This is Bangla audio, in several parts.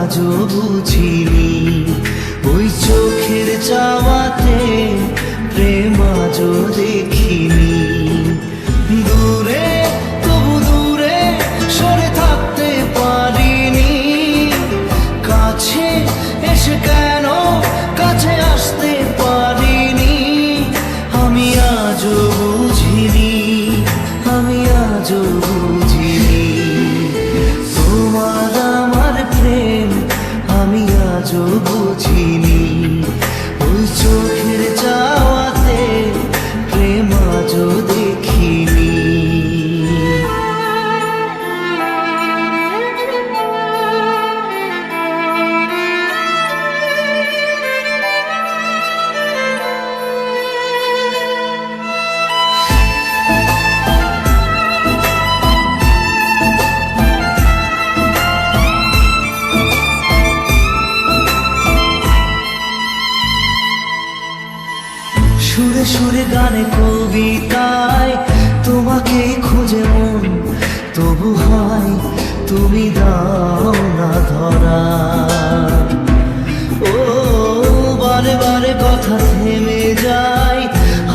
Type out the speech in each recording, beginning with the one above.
আজও বুঝিনি, ওই চোখের চাওয়াতে প্রেম আজও দেখিনি। দূরে তবু দূরে সরে থাকতে পারিনি, কাছে এসে কেন কাছে আসতে পারিনি। আমি আজও বুঝিনি, আমি আজও বুঝিনি, তোমার আমার প্রেম আমি আজও বুঝিনি। ওই চোখের চাওয়াতে প্রেম আজও দেখিনি। সুরে সুরে গানে কবিতায় তোমাকে খুঁজে মন, তবু হয় তুমি দাও না ধরা। ও বারে বারে কথা থেমে যায়,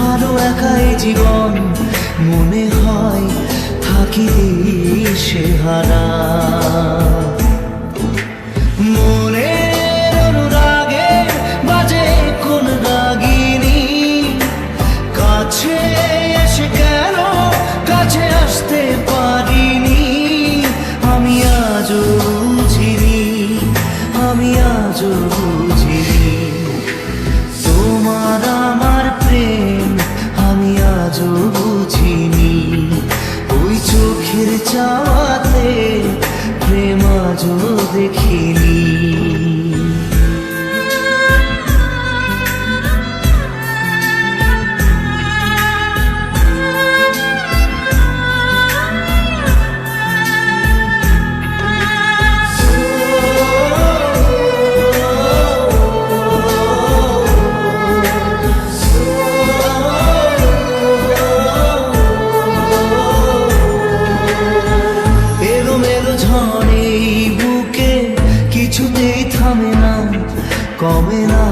আরো একাই জীবন মনে হয় থাকি দিশে হারা। মনের অনুরাগে বাজে কোন রাগিনী, কাছে এসে কেন কাছে আসতে পারিনি। আমি আজও বুঝিনি, আমি আজও বুঝিনি, তোমার আমার প্রেম আমি আজও বুঝিনি। ওই চোখের চাওয়াতে প্রেম আজও দেখিনি। কিছুতেই থামে না, কমে না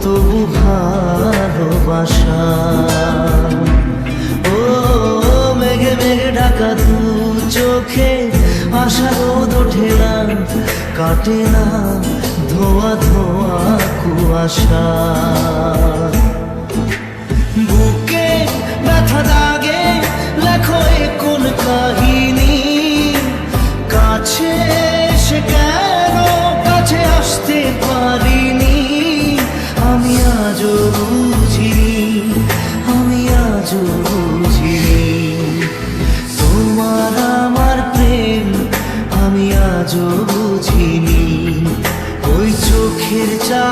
তবু ভালোবাসা। ও মেঘে মেঘে ঢাকা দু চোখে আশা রোদ ওঠে না, কাটে না ধোয়া ধোয়া কুয়াশা। বুকে ব্যথা দাগে লেখো এ কোন কাহিনী, কাছে এসে কেন কাছে আসতে পারিনি। আমি আজও বুঝিনি, আমি আজও বুঝিনি, তোমার আমার প্রেম আমি আজও বুঝিনি। ওই চোখের চা